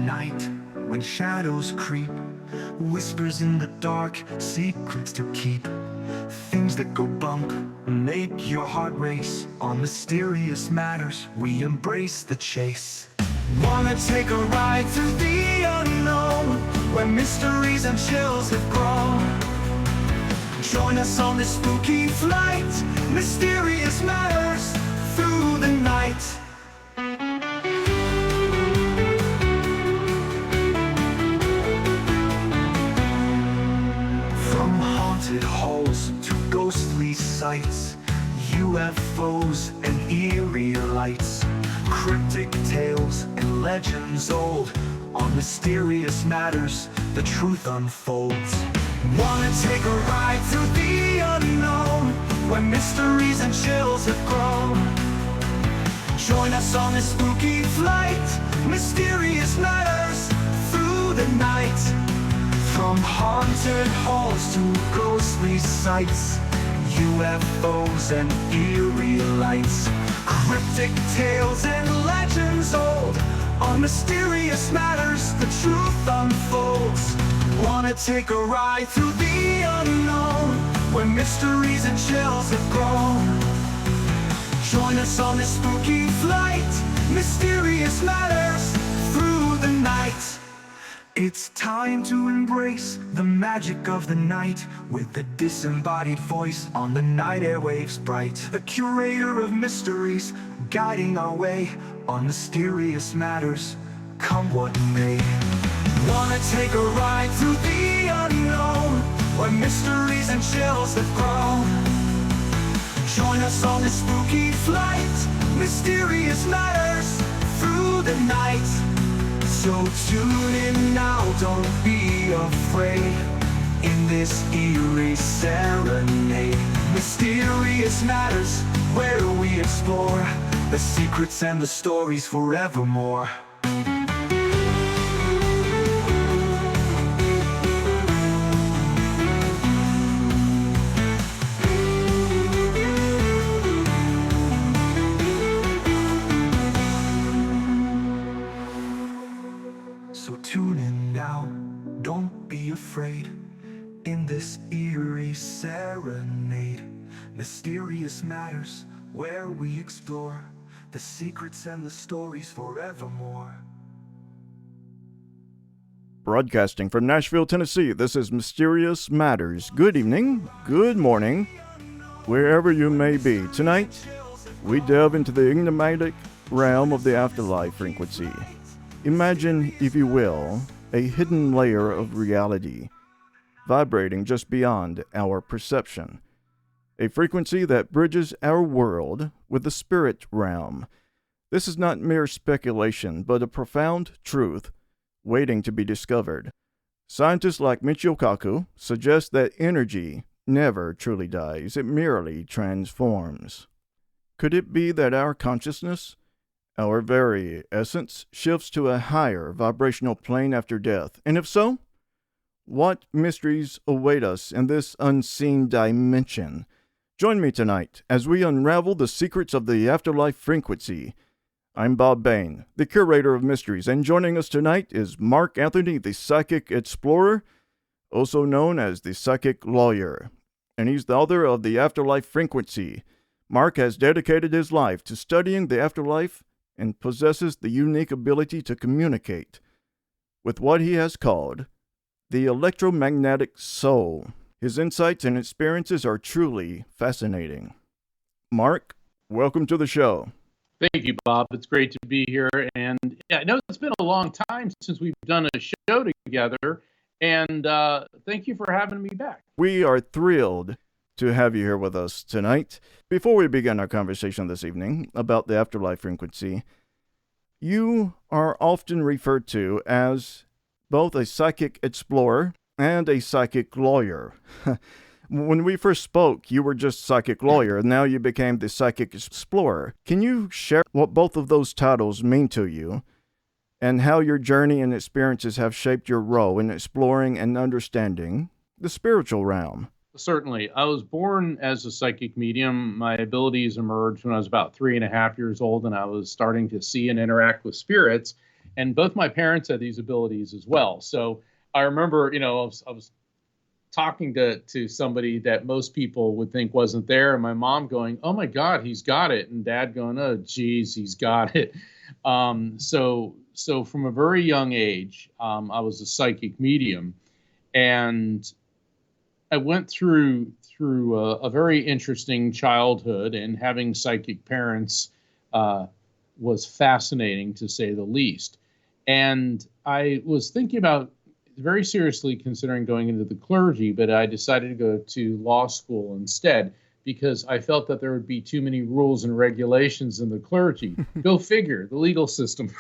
night, when shadows creep, whispers in the dark, secrets to keep, things that go bump, make your heart race. On mysterious matters, we embrace the chase. Wanna take a ride through the unknown, where mysteries and chills have grown. Join us on this spooky flight, mysterious matters through the night. From haunted halls to ghostly sights, UFOs and eerie lights, cryptic tales and legends old. On mysterious matters, the truth unfolds. Wanna take a ride through the unknown, where mysteries and chills have grown. Join us on this spooky flight, mysterious matters through the night. From haunted halls to ghostly sights, UFOs and eerie lights, cryptic tales and legends old. On mysterious matters, the truth unfolds. Wanna take a ride through the unknown, where mysteries and chills have grown. Join us on this spooky flight, mysterious matters through the night. It's time to embrace the magic of the night, with the disembodied voice on the night airwaves bright. The curator of mysteries, guiding our way on mysterious matters, come what may. Wanna take a ride through the unknown, where mysteries and chills have grown. Join us on this spooky flight, mysterious matters through the night. So tune in now, don't be afraid, in this eerie serenade. Mysterious matters, where we explore the secrets and the stories forevermore. So tune in now, don't be afraid, in this eerie serenade. Mysterious matters, where we explore the secrets and the stories forevermore. Broadcasting from Nashville, Tennessee, this is Mysterious Matters. Good evening, good morning, wherever you may be. Tonight, we delve into the enigmatic realm of the afterlife frequency. Imagine, if you will, a hidden layer of reality, vibrating just beyond our perception. A frequency that bridges our world with the spirit realm. This is not mere speculation, but a profound truth waiting to be discovered. Scientists like Michio Kaku suggest that energy never truly dies, it merely transforms. Could it be that our consciousness, our very essence, shifts to a higher vibrational plane after death? And if so, what mysteries await us in this unseen dimension? Join me tonight as we unravel the secrets of the afterlife frequency. I'm Bob Bain, the curator of mysteries, and joining us tonight is Mark Anthony, the psychic explorer, also known as the psychic lawyer. And he's the author of the Afterlife Frequency. Mark has dedicated his life to studying the afterlife and possesses the unique ability to communicate with what he has called the electromagnetic soul. His insights and experiences are truly fascinating. Mark, welcome to the show. Thank you, Bob. It's great to be here. And yeah, I know it's been a long time since we've done a show together. And thank you for having me back. We are thrilled to have you here with us tonight. Before we begin our conversation this evening about the afterlife frequency, you are often referred to as both a psychic explorer and a psychic lawyer. When we first spoke, you were just psychic lawyer, and now you became the psychic explorer. Can you share what both of those titles mean to you, and how your journey and experiences have shaped your role in exploring and understanding the spiritual realm? Certainly. I was born as a psychic medium. My abilities emerged when I was about 3.5 years old, and I was starting to see and interact with spirits. And both my parents had these abilities as well. So I remember, I was talking to somebody that most people would think wasn't there, and my mom going, "Oh my God, he's got it," and Dad going, "Oh geez, he's got it." So from a very young age, I was a psychic medium, and I went through a very interesting childhood, and having psychic parents was fascinating, to say the least. And I was thinking about very seriously considering going into the clergy, but I decided to go to law school instead because I felt that there would be too many rules and regulations in the clergy. Go figure, the legal system.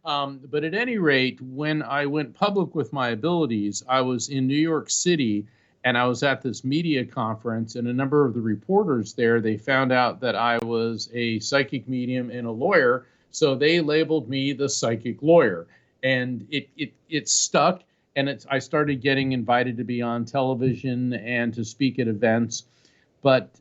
But at any rate, when I went public with my abilities, I was in New York City, and I was at this media conference, and a number of the reporters there, they found out that I was a psychic medium and a lawyer, so they labeled me the psychic lawyer. And it stuck, and I started getting invited to be on television and to speak at events. But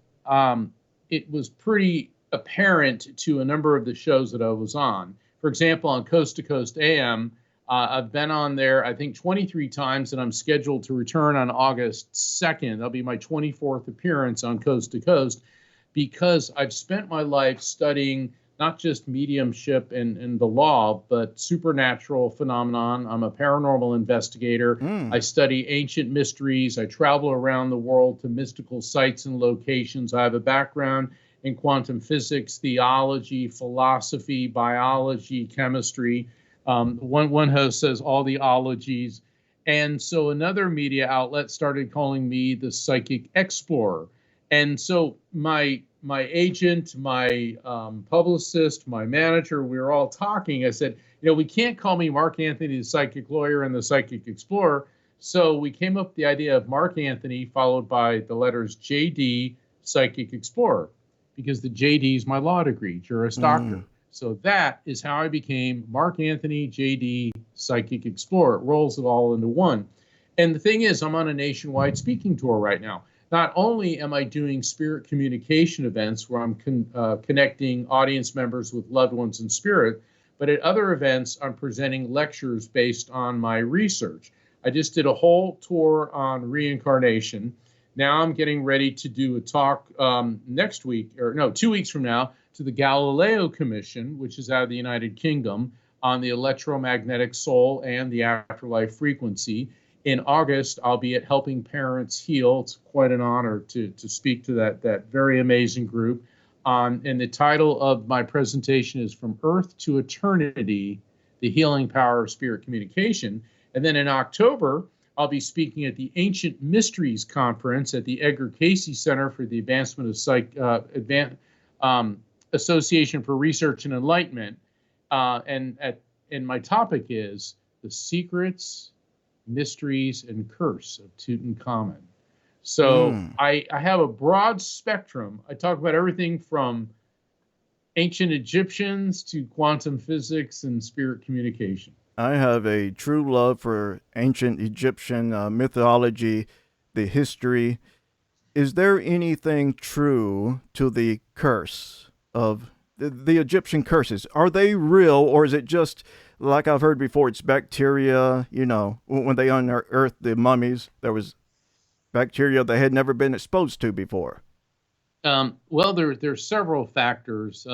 it was pretty apparent to a number of the shows that I was on. For example, on Coast to Coast AM, I've been on there, I think, 23 times, and I'm scheduled to return on August 2nd. That'll be my 24th appearance on Coast to Coast, because I've spent my life studying not just mediumship and the law, but supernatural phenomenon. I'm a paranormal investigator. I study ancient mysteries. I travel around the world to mystical sites and locations. I have a background in quantum physics, theology, philosophy, biology, chemistry. One host says all the ologies. And so another media outlet started calling me the psychic explorer. And so my agent, my publicist, my manager, we were all talking. I said, we can't call me Mark Anthony, the psychic lawyer and the psychic explorer. So we came up with the idea of Mark Anthony followed by the letters JD, psychic explorer, because the JD is my law degree, Juris Doctor. So that is how I became Mark Anthony, JD, psychic explorer. It rolls it all into one. And the thing is, I'm on a nationwide speaking tour right now. Not only am I doing spirit communication events where I'm connecting audience members with loved ones in spirit, but at other events, I'm presenting lectures based on my research. I just did a whole tour on reincarnation. Now I'm getting ready to do a talk next week, 2 weeks from now, to the Galileo Commission, which is out of the United Kingdom, on the electromagnetic soul and the afterlife frequency. In August, I'll be at Helping Parents Heal. It's quite an honor to speak to that very amazing group. And the title of my presentation is From Earth to Eternity, the Healing Power of Spirit Communication. And then in October, I'll be speaking at the Ancient Mysteries Conference at the Edgar Cayce Center for the Advancement of Association for Research and Enlightenment. And my topic is the secrets, mysteries, and curse of Tutankhamun. So I have a broad spectrum. I talk about everything from ancient Egyptians to quantum physics and spirit communication. I have a true love for ancient Egyptian mythology, the history. Is there anything true to the curse of the Egyptian curses? Are they real, or is it just, like I've heard before, it's bacteria? When they unearthed the mummies, there was bacteria they had never been exposed to before. Well, there's several factors.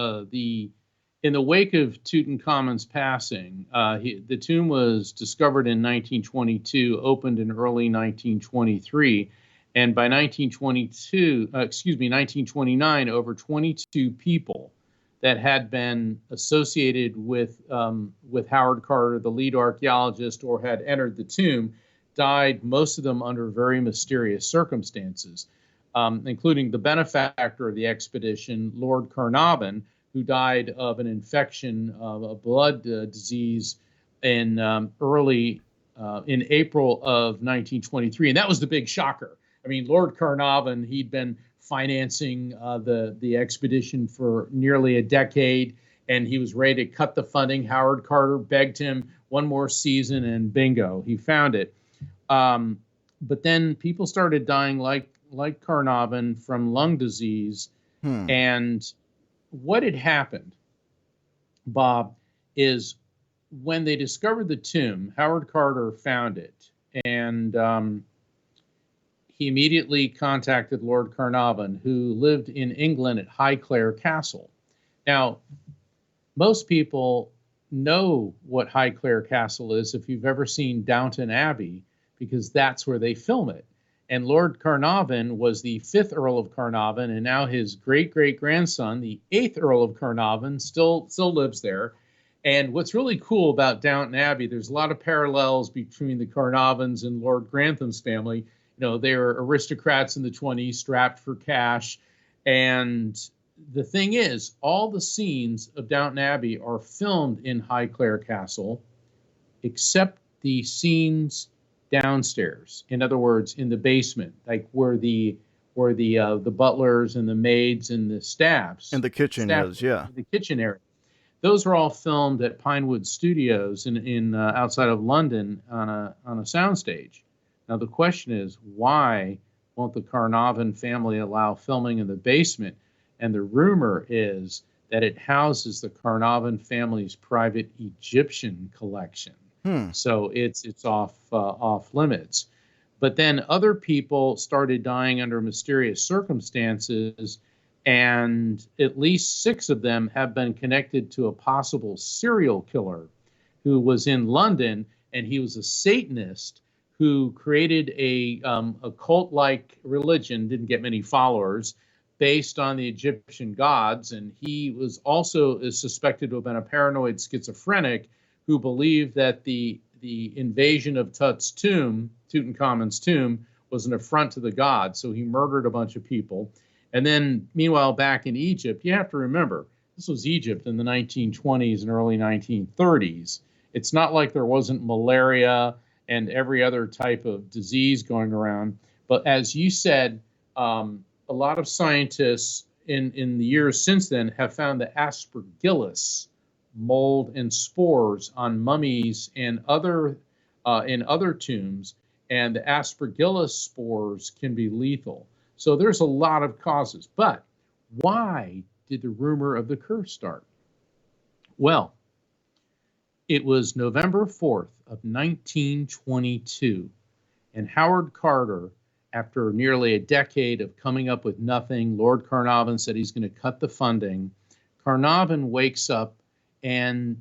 In the wake of Tutankhamun's passing, the tomb was discovered in 1922, opened in early 1923, and by 1929, over 22 people that had been associated with Howard Carter, the lead archaeologist, or had entered the tomb, died, most of them under very mysterious circumstances, including the benefactor of the expedition, Lord Carnarvon, who died of an infection of a blood disease in April of 1923. And that was the big shocker. I mean, Lord Carnarvon, he'd been financing the expedition for nearly a decade, and he was ready to cut the funding. Howard Carter begged him one more season, and bingo, he found it. But then people started dying like Carnarvon from lung disease. And what had happened, Bob, is when they discovered the tomb, Howard Carter found it, and he immediately contacted Lord Carnarvon, who lived in England at Highclere Castle. Now, most people know what Highclere Castle is if you've ever seen Downton Abbey, because that's where they film it. And Lord Carnarvon was the 5th Earl of Carnarvon, and now his great-great-grandson, the 8th Earl of Carnarvon, still lives there. And what's really cool about Downton Abbey, there's a lot of parallels between the Carnarvons and Lord Grantham's family. You know, they were aristocrats in the 20s, strapped for cash. And the thing is, all the scenes of Downton Abbey are filmed in Highclere Castle, except the scenes downstairs. In other words, in the basement, like where the butlers and the maids and the staffs. And the kitchen is, yeah. The kitchen area. Those were all filmed at Pinewood Studios in outside of London on a soundstage. Now the question is, why won't the Carnarvon family allow filming in the basement? And the rumor is that it houses the Carnarvon family's private Egyptian collection. So it's off limits. But then other people started dying under mysterious circumstances, and at least 6 of them have been connected to a possible serial killer who was in London, and he was a Satanist who created a cult-like religion, didn't get many followers, based on the Egyptian gods. And he was also suspected to have been a paranoid schizophrenic who believed that the invasion of Tutankhamun's tomb, was an affront to the gods. So he murdered a bunch of people. And then, meanwhile, back in Egypt, you have to remember, this was Egypt in the 1920s and early 1930s. It's not like there wasn't malaria and every other type of disease going around. But as you said, a lot of scientists in the years since then have found the aspergillus mold and spores on mummies and in other tombs, and the aspergillus spores can be lethal. So there's a lot of causes. But why did the rumor of the curse start? Well, it was November 4th of 1922, and Howard Carter, after nearly a decade of coming up with nothing, Lord Carnarvon said he's going to cut the funding. Carnarvon wakes up, and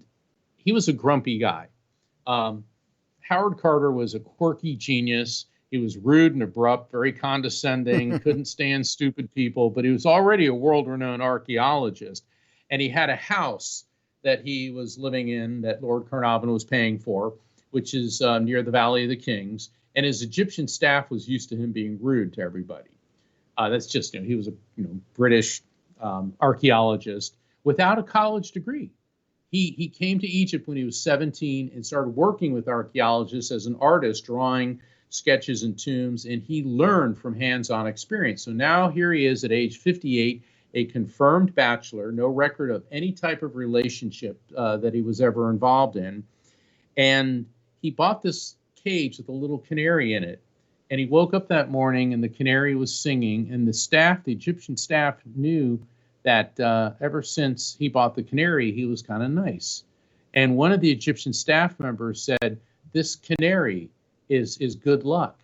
he was a grumpy guy. Howard Carter was a quirky genius. He was rude and abrupt, very condescending, couldn't stand stupid people, but he was already a world-renowned archaeologist. And he had a house that he was living in that Lord Carnarvon was paying for, which is near the Valley of the Kings. And his Egyptian staff was used to him being rude to everybody. That's just, he was a British archaeologist without a college degree. He came to Egypt when he was 17 and started working with archaeologists as an artist, drawing sketches and tombs, and he learned from hands-on experience. So now here he is at age 58, a confirmed bachelor, no record of any type of relationship that he was ever involved in. And he bought this cage with a little canary in it. And he woke up that morning and the canary was singing, and the Egyptian staff knew that ever since he bought the canary, he was kind of nice. And one of the Egyptian staff members said, "This canary is good luck."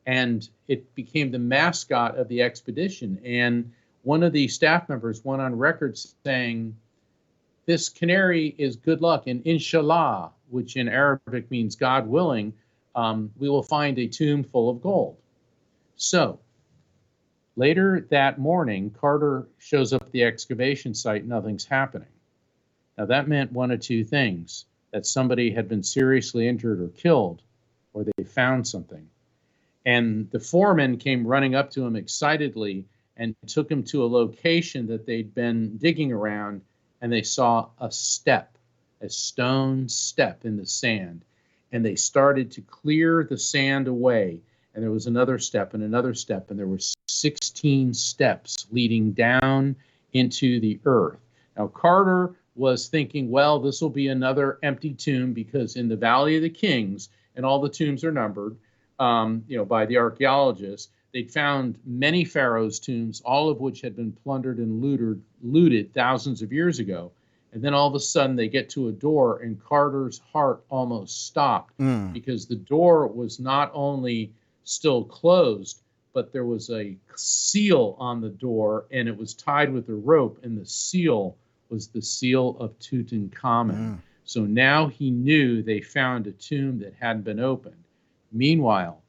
And it became the mascot of the expedition. And one of the staff members went on record saying, "This canary is good luck, and inshallah," which in Arabic means God willing, we will find a tomb full of gold. So later that morning, Carter shows up at the excavation site. Nothing's happening. Now that meant one of two things: that somebody had been seriously injured or killed, or they found something. And the foreman came running up to him excitedly and took him to a location that they'd been digging around, and they saw a step, a stone step in the sand. And they started to clear the sand away. And there was another step and another step, and there were 16 steps leading down into the earth. Now, Carter was thinking, well, this will be another empty tomb, because in the Valley of the Kings, and all the tombs are numbered, by the archaeologists, they'd found many pharaohs' tombs, all of which had been plundered and looted thousands of years ago. And then all of a sudden they get to a door, and Carter's heart almost stopped because the door was not only still closed, but there was a seal on the door, and it was tied with a rope, and the seal was the seal of Tutankhamun. So now he knew they found a tomb that hadn't been opened. Meanwhile,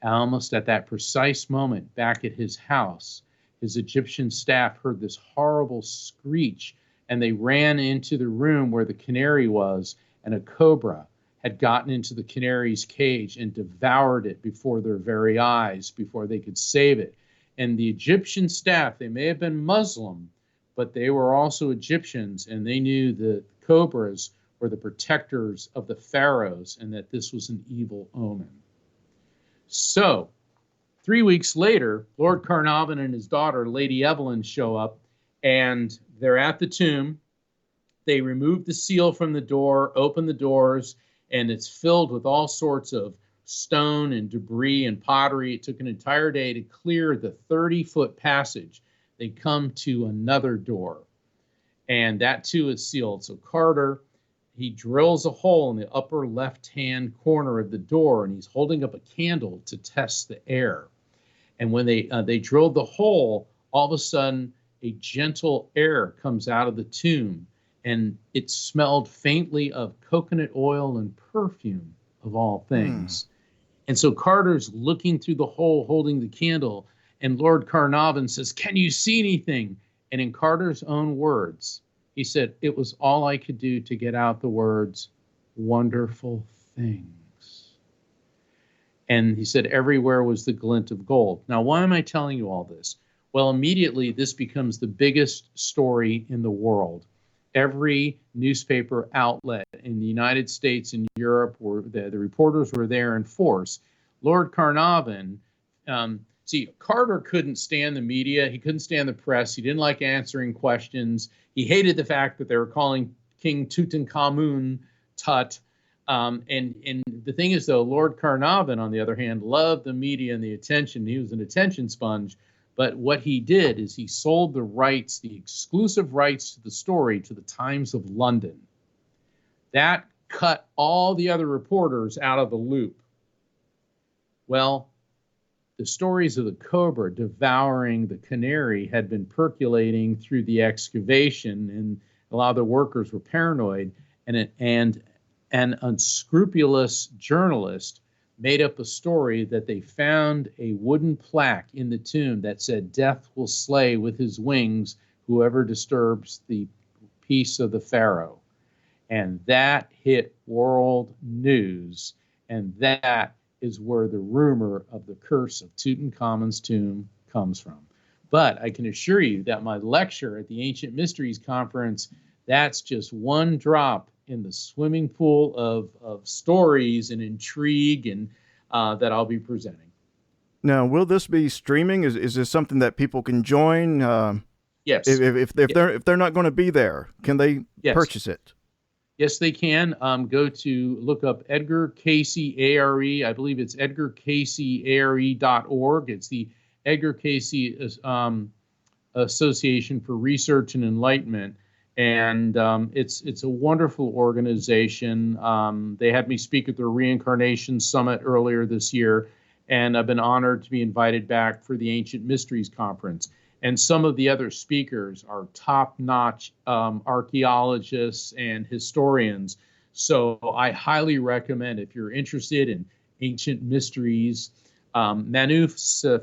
almost at that precise moment, back at his house, his Egyptian staff heard this horrible screech, and they ran into the room where the canary was, and a cobra had gotten into the canary's cage and devoured it before their very eyes, before they could save it. And the Egyptian staff, they may have been Muslim, but they were also Egyptians, and they knew that cobras were the protectors of the pharaohs, and that this was an evil omen. So 3 weeks later, Lord Carnarvon and his daughter, Lady Evelyn, show up, and they're at the tomb. They remove the seal from the door, open the doors, and it's filled with all sorts of stone and debris and pottery. It took an entire day to clear the 30-foot passage. They come to another door, and that too is sealed. So Carter, he drills a hole in the upper left-hand corner of the door, and he's holding up a candle to test the air. And when they drilled the hole, all of a sudden, a gentle air comes out of the tomb, and it smelled faintly of coconut oil and perfume, of all things. And so Carter's looking through the hole, holding the candle, and Lord Carnarvon says, "Can you see anything?" And in Carter's own words, he said, "It was all I could do to get out the words, wonderful things." And he said, everywhere was the glint of gold. Now, why am I telling you all this? Well, immediately this becomes the biggest story in the world. Every newspaper outlet in the United States and Europe, the reporters were there in force. Lord Carnarvon, Carter couldn't stand the media. He couldn't stand the press. He didn't like answering questions. He hated the fact that they were calling King Tutankhamun Tut. And the thing is, though, Lord Carnarvon, on the other hand, loved the media and the attention. He was an attention sponge. But what he did is he sold the rights, the exclusive rights to the story, to the Times of London. That cut all the other reporters out of the loop. Well, the stories of the cobra devouring the canary had been percolating through the excavation, and a lot of the workers were paranoid, and an unscrupulous journalist made up a story that they found a wooden plaque in the tomb that said, "Death will slay with his wings whoever disturbs the peace of the pharaoh." And that hit world news, and that is where the rumor of the curse of Tutankhamun's tomb comes from. But I can assure you that my lecture at the Ancient Mysteries Conference, that's just one drop in the swimming pool of stories and intrigue and that I'll be presenting. Now, will this be streaming? Is this something that people can join? Yes. If they're not going to be there, can they purchase it? Yes, they can. Go to look up Edgar Casey ARE. I believe it's edgarcaseyare.org. It's the Edgar Casey Association for Research and Enlightenment. And it's a wonderful organization. They had me speak at their Reincarnation Summit earlier this year, and I've been honored to be invited back for the Ancient Mysteries Conference. And some of the other speakers are top-notch archaeologists and historians. So I highly recommend, if you're interested in ancient mysteries, Manouf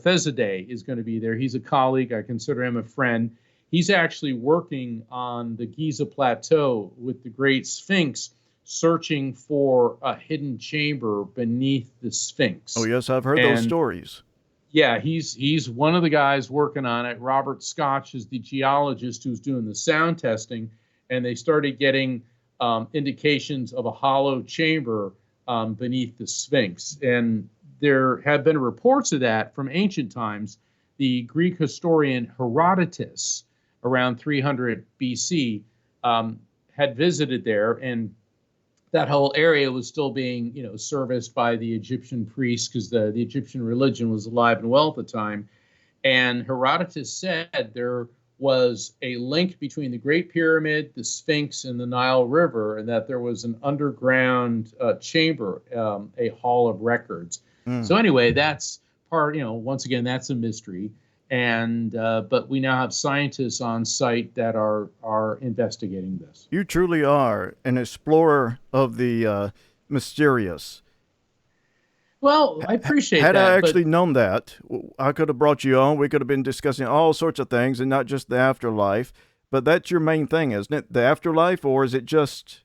Fezadeh is going to be there. He's a colleague. I consider him a friend. He's actually working on the Giza Plateau with the Great Sphinx, searching for a hidden chamber beneath the Sphinx. Oh, yes, I've heard those stories. Yeah, he's one of the guys working on it. Robert Scotch is the geologist who's doing the sound testing, and they started getting indications of a hollow chamber beneath the Sphinx. And there have been reports of that from ancient times. The Greek historian Herodotus, around 300 BC, had visited there, and that whole area was still being, serviced by the Egyptian priests, because the Egyptian religion was alive and well at the time. And Herodotus said there was a link between the Great Pyramid, the Sphinx, and the Nile River, and that there was an underground chamber, a hall of records. So anyway, that's part, once again, that's a mystery. And but we now have scientists on site that are investigating this. You truly are an explorer of the mysterious. Well, I appreciate Had that. I actually known that, I could have brought you on. We could have been discussing all sorts of things and not just the afterlife. But that's your main thing, isn't it? The afterlife, or is it just?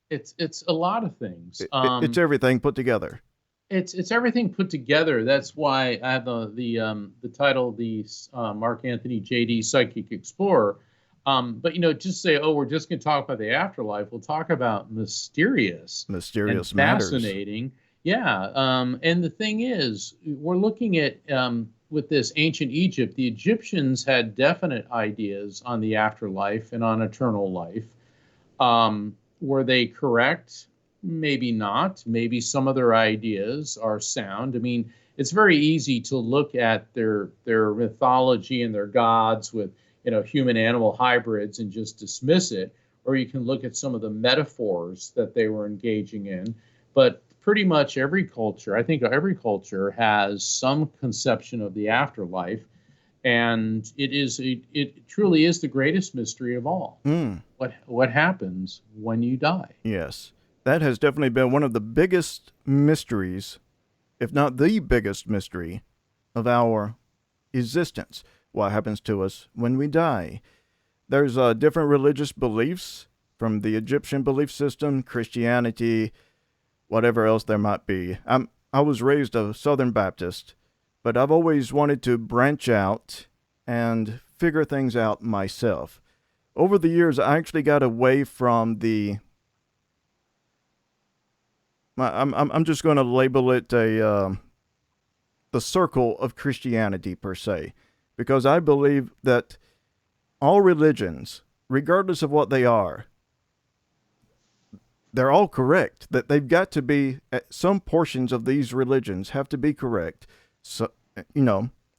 It's a lot of things. It's everything put together. It's everything put together. That's why I have the title, the Mark Anthony J.D. Psychic Explorer. But just say, oh, we're just going to talk about the afterlife. We'll talk about mysterious matters. Fascinating. Yeah. And the thing is, we're looking at with this ancient Egypt, the Egyptians had definite ideas on the afterlife and on eternal life. Were they correct? Maybe not. Maybe some of their ideas are sound. I mean, it's very easy to look at their mythology and their gods with human animal hybrids and just dismiss it, or you can look at some of the metaphors that they were engaging in. But pretty much every culture, I think every culture has some conception of the afterlife, and it truly is the greatest mystery of all. What happens when you die? Yes. That has definitely been one of the biggest mysteries, if not the biggest mystery, of our existence. What happens to us when we die? There's different religious beliefs, from the Egyptian belief system, Christianity, whatever else there might be. I was raised a Southern Baptist, but I've always wanted to branch out and figure things out myself. Over the years, I actually got away from the... I'm just going to label it the circle of Christianity per se, because I believe that all religions, regardless of what they are, they're all correct. That they've got to be, some portions of these religions have to be correct, so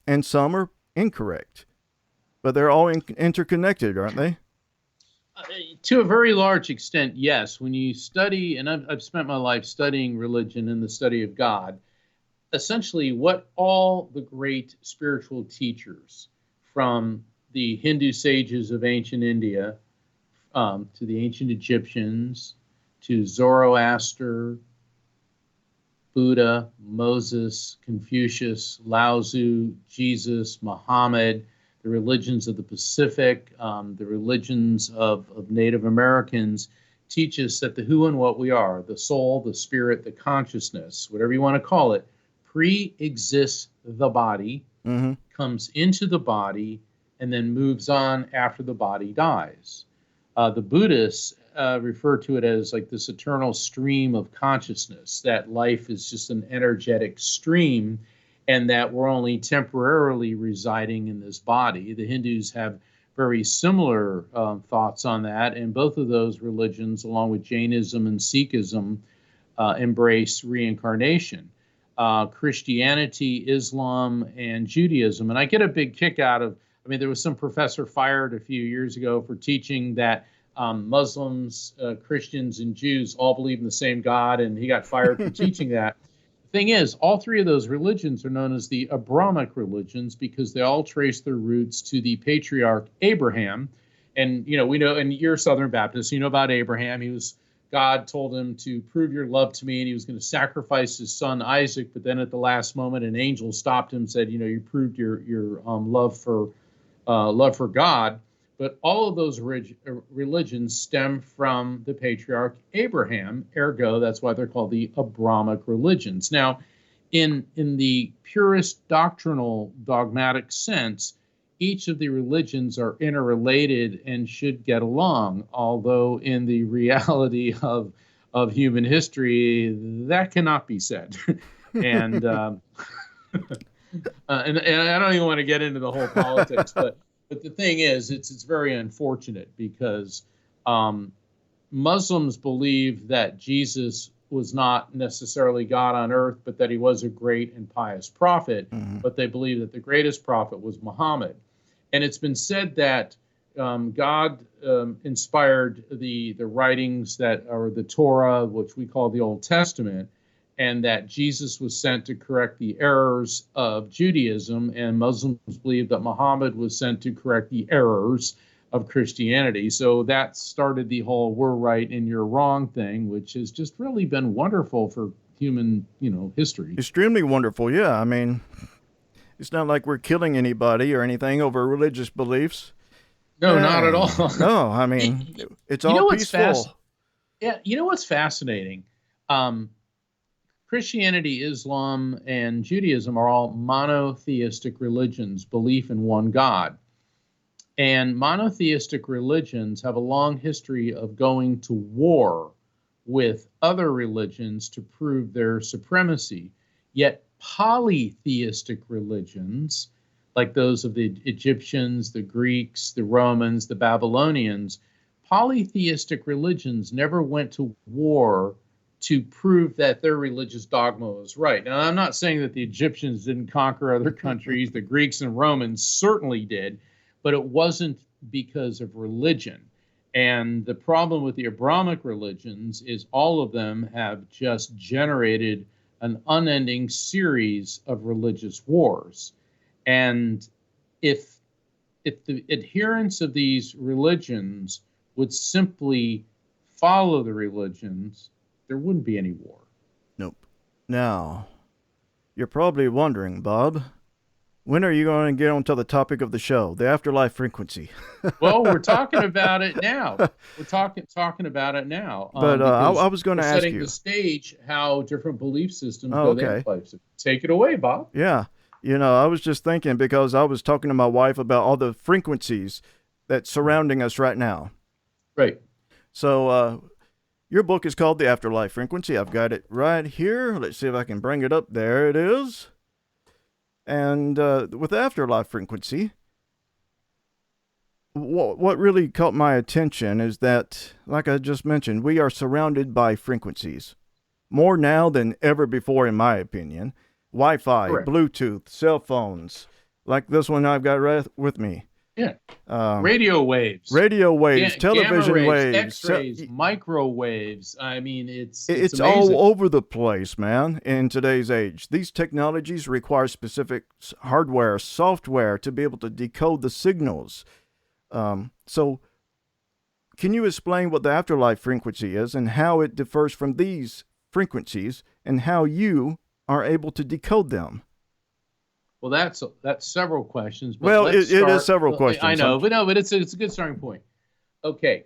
and some are incorrect, but they're all interconnected, aren't they? To a very large extent, yes. When you study, and I've spent my life studying religion and the study of God, essentially what all the great spiritual teachers, from the Hindu sages of ancient India to the ancient Egyptians, to Zoroaster, Buddha, Moses, Confucius, Lao Tzu, Jesus, Muhammad, the religions of the Pacific, the religions of Native Americans, teach us that the who and what we are, the soul, the spirit, the consciousness, whatever you want to call it, pre-exists the body, comes into the body, and then moves on after the body dies. The Buddhists refer to it as like this eternal stream of consciousness, that life is just an energetic stream, and that we're only temporarily residing in this body. The Hindus have very similar thoughts on that, and both of those religions, along with Jainism and Sikhism, embrace reincarnation. Christianity, Islam, and Judaism, and I get a big kick out of, there was some professor fired a few years ago for teaching that Muslims, Christians, and Jews all believe in the same God, and he got fired for teaching that. Thing is, all three of those religions are known as the Abrahamic religions because they all trace their roots to the patriarch Abraham. And, we know, and you're a Southern Baptist, you know about Abraham. God told him to prove your love to me, and he was going to sacrifice his son Isaac. But then at the last moment, an angel stopped him and said, you proved your love for God. But all of those religions stem from the patriarch Abraham, ergo, that's why they're called the Abrahamic religions. Now, in the purest doctrinal, dogmatic sense, each of the religions are interrelated and should get along, although in the reality of human history, that cannot be said. And, and I don't even want to get into the whole politics, but the thing is, it's very unfortunate because Muslims believe that Jesus was not necessarily God on earth, but that he was a great and pious prophet. But they believe that the greatest prophet was Muhammad. And it's been said that God inspired the writings that are the Torah, which we call the Old Testament, and that Jesus was sent to correct the errors of Judaism, and Muslims believe that Muhammad was sent to correct the errors of Christianity. So that started the whole "we're right and you're wrong" thing, which has just really been wonderful for human, history. Extremely wonderful, yeah. I mean, it's not like we're killing anybody or anything over religious beliefs. No, not at all. No, I mean, it's all peaceful. Yeah, you know what's fascinating? Christianity, Islam, and Judaism are all monotheistic religions, belief in one God. And monotheistic religions have a long history of going to war with other religions to prove their supremacy. Yet polytheistic religions, like those of the Egyptians, the Greeks, the Romans, the Babylonians, polytheistic religions never went to war to prove that their religious dogma was right. Now, I'm not saying that the Egyptians didn't conquer other countries. The Greeks and Romans certainly did, but it wasn't because of religion. And the problem with the Abrahamic religions is all of them have just generated an unending series of religious wars. And if the adherents of these religions would simply follow the religions, there wouldn't be any war. Nope. Now, you're probably wondering, Bob, when are you going to get onto the topic of the show, the afterlife frequency? Well, we're talking about it now. We're talking about it now. But I was going to ask you. Setting the stage how different belief systems go their lives. Take it away, Bob. Yeah. I was just thinking, because I was talking to my wife about all the frequencies that's surrounding us right now. Right. So, your book is called The Afterlife Frequency. I've got it right here. Let's see if I can bring it up. There it is. And with Afterlife Frequency, what really caught my attention is that, like I just mentioned, we are surrounded by frequencies. More now than ever before, in my opinion. Wi-Fi, correct. Bluetooth, cell phones, like this one I've got right with me. Yeah. Radio waves, television waves, X-rays, microwaves. I mean, it's all over the place, man, in today's age. These technologies require specific hardware, software to be able to decode the signals. So can you explain what the afterlife frequency is and how it differs from these frequencies and how you are able to decode them? Well, that's several questions. But well, it is several questions. I know, but it's a good starting point. Okay,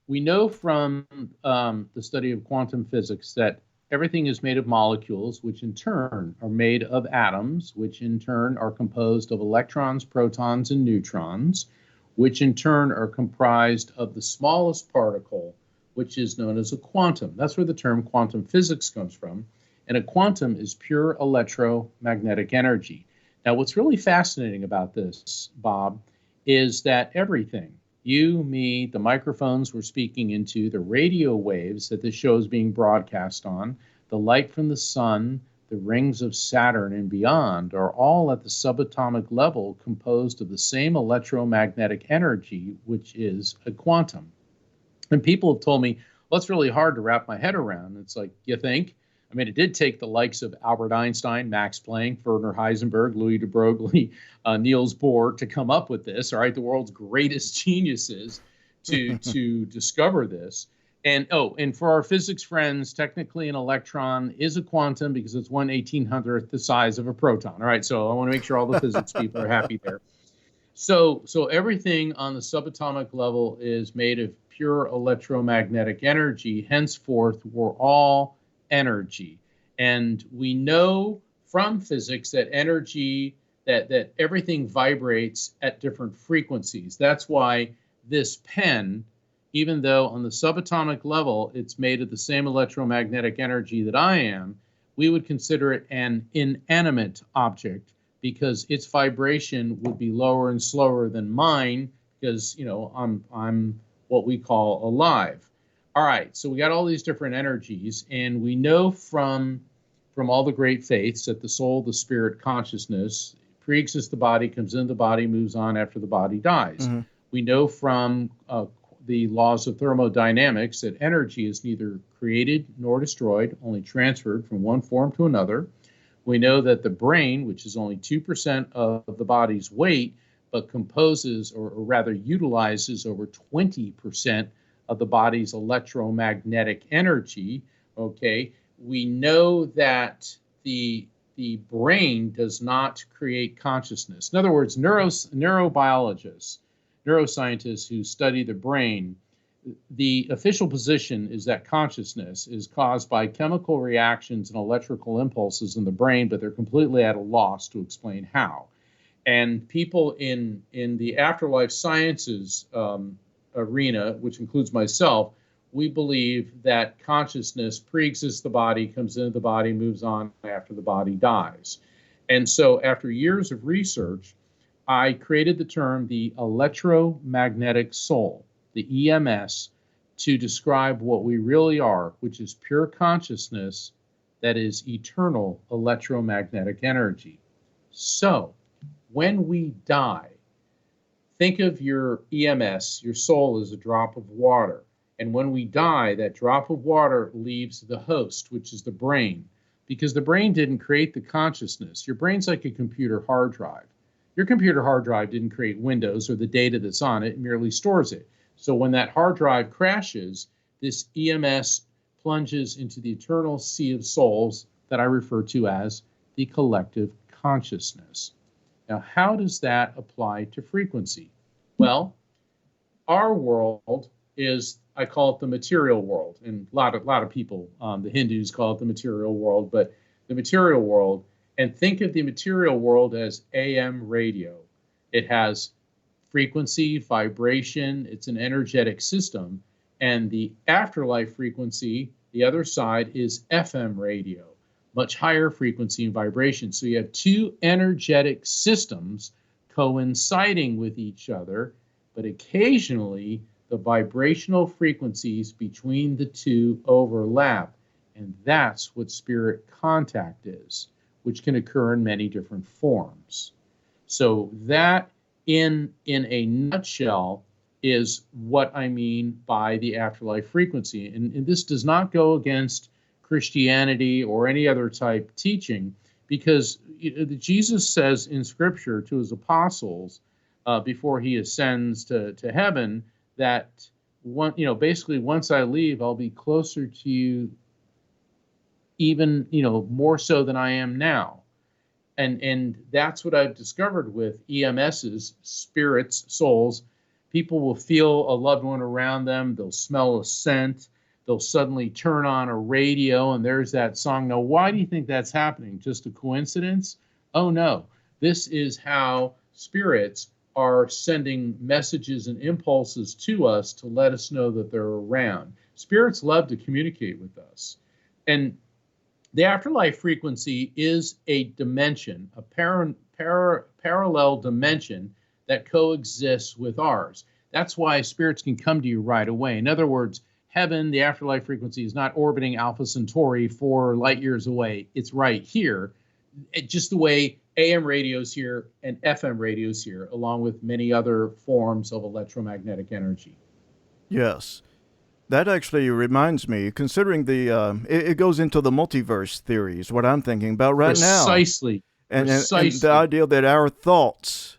we know from the study of quantum physics that everything is made of molecules, which in turn are made of atoms, which in turn are composed of electrons, protons, and neutrons, which in turn are comprised of the smallest particle, which is known as a quantum. That's where the term quantum physics comes from. And a quantum is pure electromagnetic energy. Now, what's really fascinating about this, Bob, is that everything, you, me, the microphones we're speaking into, the radio waves that this show is being broadcast on, the light from the sun, the rings of Saturn and beyond, are all at the subatomic level composed of the same electromagnetic energy, which is a quantum. And people have told me, well, it's really hard to wrap my head around. It's like, you think? I mean, it did take the likes of Albert Einstein, Max Planck, Werner Heisenberg, Louis de Broglie, Niels Bohr to come up with this, all right, the world's greatest geniuses to discover this. And for our physics friends, technically an electron is a quantum because it's 1/1800th the size of a proton. All right, so I want to make sure all the physics people are happy there. So everything on the subatomic level is made of pure electromagnetic energy. Henceforth, we're all energy. And we know from physics that energy, that everything vibrates at different frequencies. That's why this pen, even though on the subatomic level it's made of the same electromagnetic energy that I am, we would consider it an inanimate object because its vibration would be lower and slower than mine because, I'm what we call alive. All right, so we got all these different energies, and we know from all the great faiths that the soul, the spirit, consciousness pre-exists the body, comes into the body, moves on after the body dies. We know from the laws of thermodynamics that energy is neither created nor destroyed, only transferred from one form to another. We know that the brain, which is only 2% of the body's weight, but composes, or rather utilizes, over 20% of the body's electromagnetic energy. Okay, we know that the brain does not create consciousness. In other words, neurobiologists, neuroscientists who study the brain, the official position is that consciousness is caused by chemical reactions and electrical impulses in the brain, but they're completely at a loss to explain how. And people in the afterlife sciences arena, which includes myself, we believe that consciousness pre-exists the body, comes into the body, moves on after the body dies. And so after years of research, I created the term the electromagnetic soul, the EMS, to describe what we really are, which is pure consciousness that is eternal electromagnetic energy. So when we die, think of your EMS, your soul, as a drop of water. And when we die, that drop of water leaves the host, which is the brain, because the brain didn't create the consciousness. Your brain's like a computer hard drive. Your computer hard drive didn't create Windows or the data that's on it, it merely stores it. So when that hard drive crashes, this EMS plunges into the eternal sea of souls that I refer to as the collective consciousness. Now, how does that apply to frequency? Well, our world is, I call it the material world, and a lot of people, the Hindus call it the material world, but the material world, and think of the material world as AM radio. It has frequency, vibration, it's an energetic system, and the afterlife frequency, the other side, is FM radio, much higher frequency and vibration. So you have two energetic systems coinciding with each other, but occasionally the vibrational frequencies between the two overlap. And that's what spirit contact is, which can occur in many different forms. So that, in a nutshell, is what I mean by the afterlife frequency. And this does not go against Christianity or any other type teaching, because Jesus says in Scripture to his apostles before he ascends to heaven that basically once I leave, I'll be closer to you, even more so than I am now. And that's what I've discovered with EMSs, spirits, souls. People will feel a loved one around them. They'll smell a scent. They'll suddenly turn on a radio and there's that song. Now, why do you think that's happening? Just a coincidence? Oh, no. This is how spirits are sending messages and impulses to us to let us know that they're around. Spirits love to communicate with us. And the afterlife frequency is a dimension, a parallel dimension that coexists with ours. That's why spirits can come to you right away. In other words, heaven, the afterlife frequency, is not orbiting Alpha Centauri 4 light years away. It's right here. Just the way AM radio's here and FM radio's here, along with many other forms of electromagnetic energy. Yes. That actually reminds me, considering it goes into the multiverse theories, what I'm thinking about right now. Precisely. And the idea that our thoughts,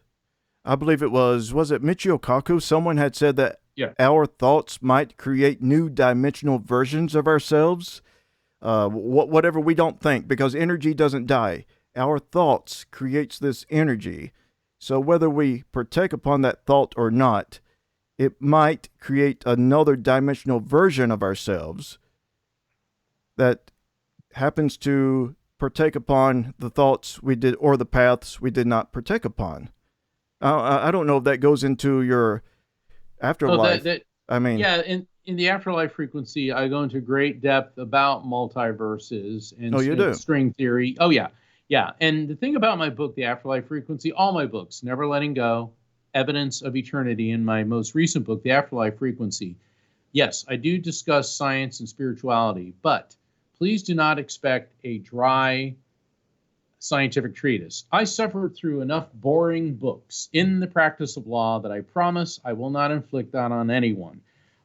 I believe it was it Michio Kaku? Someone had said that our thoughts might create new dimensional versions of ourselves. Whatever we don't think, because energy doesn't die. Our thoughts creates this energy. So whether we partake upon that thought or not, it might create another dimensional version of ourselves that happens to partake upon the thoughts we did or the paths we did not partake upon. I don't know if that goes into your afterlife. In the afterlife frequency, I go into great depth about multiverses and string theory. Oh, yeah. Yeah. And the thing about my book, The Afterlife Frequency, all my books, Never Letting Go, Evidence of Eternity, and my most recent book, The Afterlife Frequency. Yes, I do discuss science and spirituality, but please do not expect a dry scientific treatise. I suffered through enough boring books in the practice of law that I promise I will not inflict that on anyone.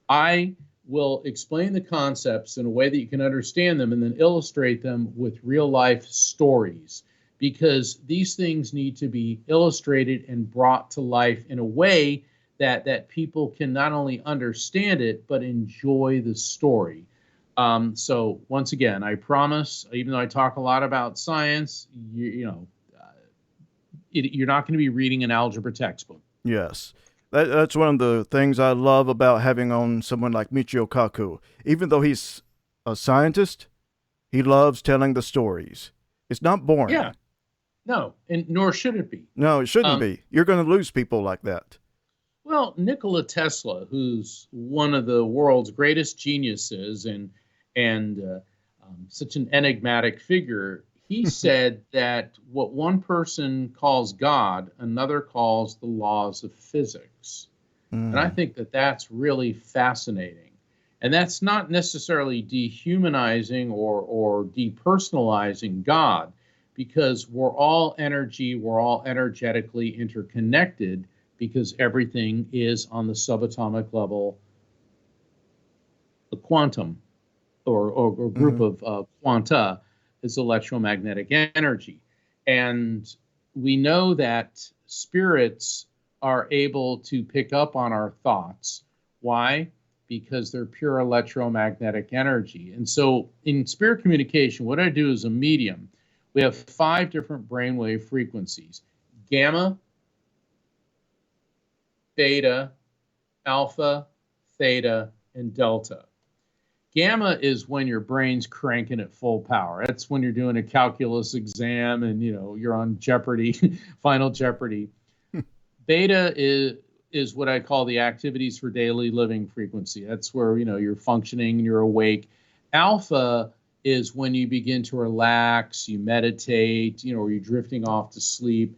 I will explain the concepts in a way that you can understand them and then illustrate them with real life stories, because these things need to be illustrated and brought to life in a way that people can not only understand it, but enjoy the story. So once again, I promise, even though I talk a lot about science, you're not going to be reading an algebra textbook. Yes. That's one of the things I love about having on someone like Michio Kaku. Even though he's a scientist, he loves telling the stories. It's not boring. Yeah. No, and nor should it be. No, it shouldn't be. You're going to lose people like that. Well, Nikola Tesla, who's one of the world's greatest geniuses and such an enigmatic figure, he said that what one person calls God, another calls the laws of physics. And I think that that's really fascinating. And that's not necessarily dehumanizing or depersonalizing God, because we're all energy, we're all energetically interconnected, because everything is on the subatomic level, the quantum or group of quanta is electromagnetic energy. And we know that spirits are able to pick up on our thoughts. Why? Because they're pure electromagnetic energy. And so in spirit communication, what I do as a medium, we have 5 different brainwave frequencies: gamma, beta, alpha, theta, and delta. Gamma is when your brain's cranking at full power. That's when you're doing a calculus exam and you're on Jeopardy, Final Jeopardy. Beta is what I call the activities for daily living frequency. That's where you're functioning and you're awake. Alpha is when you begin to relax, you meditate, or you're drifting off to sleep.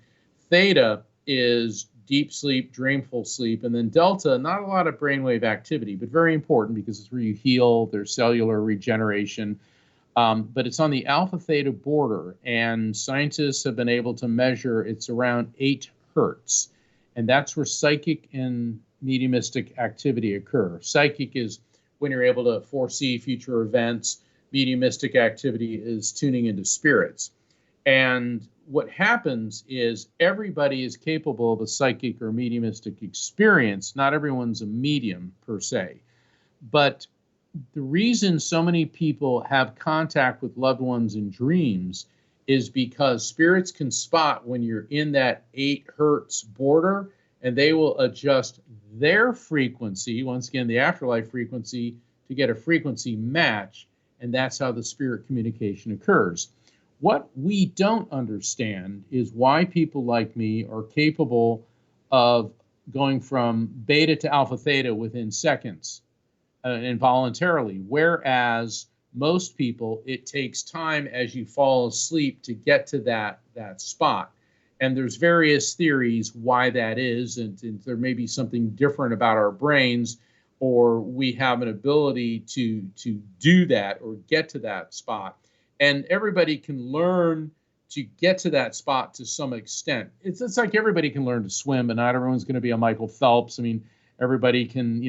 Theta is deep sleep, dreamful sleep. And then delta, not a lot of brainwave activity, but very important because it's where you heal, there's cellular regeneration. But it's on the alpha theta border, and scientists have been able to measure it's around 8 hertz. And that's where psychic and mediumistic activity occur. Psychic is when you're able to foresee future events. Mediumistic activity is tuning into spirits. And what happens is everybody is capable of a psychic or mediumistic experience. Not everyone's a medium per se. But the reason so many people have contact with loved ones in dreams is because spirits can spot when you're in that 8 hertz border, and they will adjust their frequency, once again, the afterlife frequency, to get a frequency match. And that's how the spirit communication occurs. What we don't understand is why people like me are capable of going from beta to alpha theta within seconds involuntarily, whereas most people, it takes time as you fall asleep to get to that spot. And there's various theories why that is, and there may be something different about our brains, or we have an ability to do that or get to that spot. And everybody can learn to get to that spot to some extent. It's like everybody can learn to swim, but not everyone's going to be a Michael Phelps. I mean, everybody can,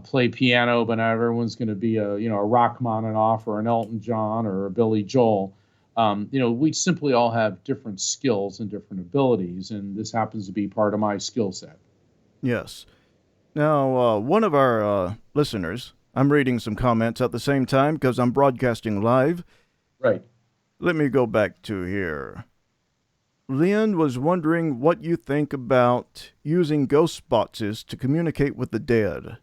play piano, but not everyone's going to be a Rachmaninoff or an Elton John or a Billy Joel. We simply all have different skills and different abilities, and this happens to be part of my skill set. Yes. Now, one of our listeners, I'm reading some comments at the same time because I'm broadcasting live. Right. Let me go back to here. Lynn was wondering what you think about using ghost boxes to communicate with the dead.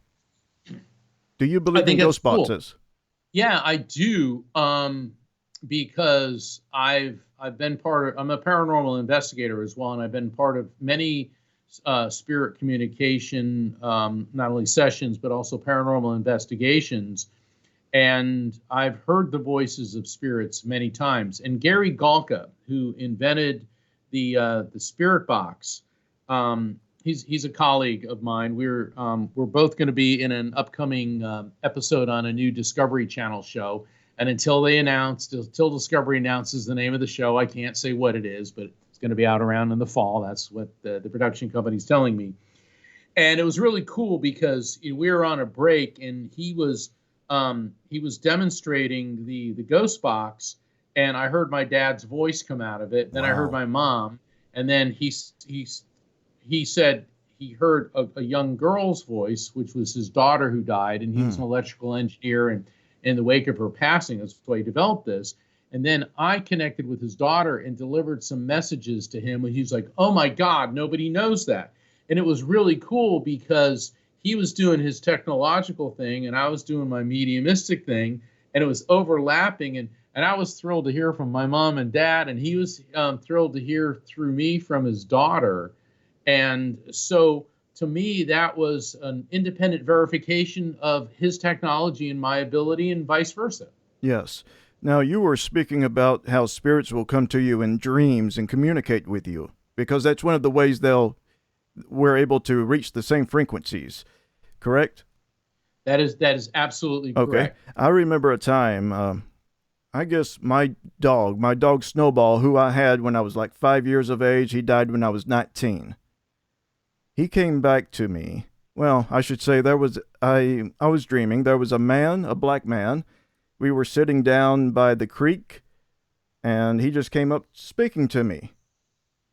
Do you believe in ghost boxes? Yeah, I do. Because I'm a paranormal investigator as well, and I've been part of many spirit communication, not only sessions, but also paranormal investigations. And I've heard the voices of spirits many times. And Gary Galka, who invented the spirit box, he's a colleague of mine. We're both going to be in an upcoming episode on a new Discovery Channel show. And until Discovery announces the name of the show, I can't say what it is, but it's going to be out around in the fall. That's what the production company's telling me. And it was really cool because we were on a break, and he was demonstrating the ghost box, and I heard my dad's voice come out of it. Then I heard my mom, and then he said he heard a young girl's voice, which was his daughter who died, and he was an electrical engineer, and in the wake of her passing, that's why he developed this. And then I connected with his daughter and delivered some messages to him, and he was like, "Oh my God, nobody knows that." And it was really cool because he was doing his technological thing and I was doing my mediumistic thing, and it was overlapping. And I was thrilled to hear from my mom and dad, and he was thrilled to hear through me from his daughter. And so to me, that was an independent verification of his technology and my ability, and vice versa. Yes. Now, you were speaking about how spirits will come to you in dreams and communicate with you, because that's one of the ways we're able to reach the same frequencies, correct? That is absolutely correct. Okay. I remember a time, I guess my dog Snowball, who I had when I was like 5 years of age, he died when I was 19. He came back to me. Well, I should say I was dreaming. There was a black man. We were sitting down by the creek, and he just came up speaking to me.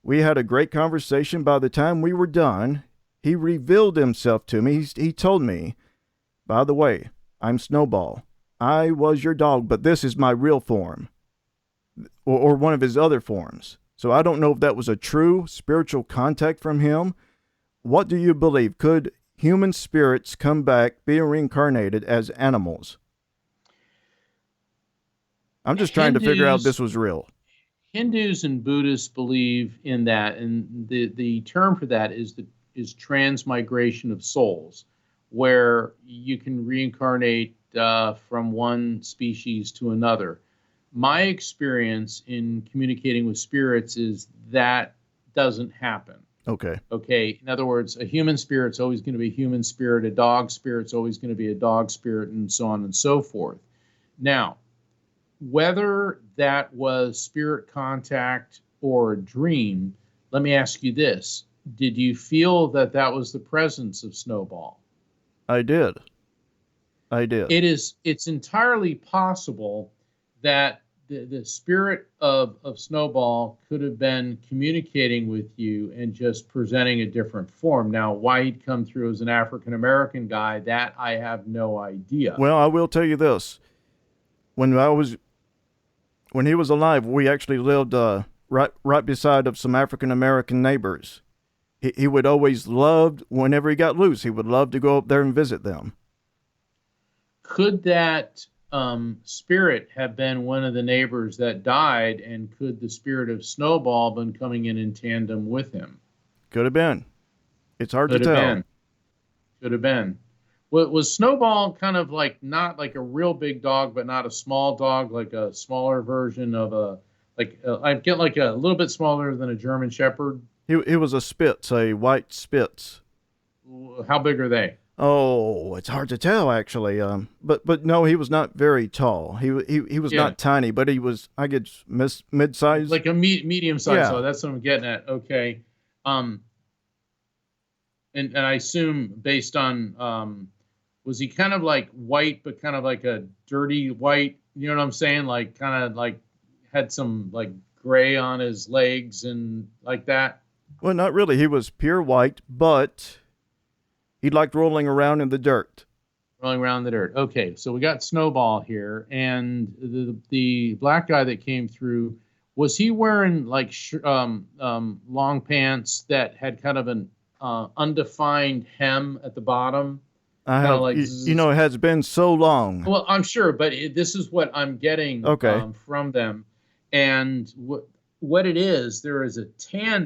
We had a great conversation. By the time we were done, he revealed himself to me. He told me, "By the way, I'm Snowball. I was your dog, but this is my real form," or one of his other forms. So I don't know if that was a true spiritual contact from him. What do you believe? Could human spirits come back, being reincarnated as animals? I'm just trying to figure out if this was real. Hindus and Buddhists believe in that, and the term for that is transmigration of souls, where you can reincarnate from one species to another. My experience in communicating with spirits is that doesn't happen. Okay. In other words, a human spirit's always going to be a human spirit, a dog spirit's always going to be a dog spirit, and so on and so forth. Now, whether that was spirit contact or a dream, let me ask you this. Did you feel that was the presence of Snowball? I did. It's entirely possible that the spirit of Snowball could have been communicating with you and just presenting a different form. Now, why he'd come through as an African-American guy, that I have no idea. Well, I will tell you this. When he was alive, we actually lived right beside of some African-American neighbors. He would always loved, whenever he got loose, he would love to go up there and visit them. Could that spirit have been one of the neighbors that died, and could the spirit of Snowball been coming in tandem with him? Could have been. It's hard to tell. Could have been. Was Snowball kind of like not like a real big dog, but not a small dog, like a smaller version of I get like a little bit smaller than a German Shepherd? He was a Spitz, a white Spitz. How big are they? Oh, it's hard to tell, actually. But no, he was not very tall. He was not tiny, but he was, I guess, mid-sized. Like a medium size. Yeah. So that's what I'm getting at. Okay. And I assume based on, was he kind of like white, but kind of like a dirty white? You know what I'm saying? Like kind of like had some like gray on his legs and like that. Well, not really. He was pure white, but he liked rolling around in the dirt. Rolling around in the dirt. Okay, so we got Snowball here, and the black guy that came through, was he wearing like long pants that had kind of an undefined hem at the bottom? Like, it has been so long. Well, I'm sure, but this is what I'm getting from them. And what it is, there is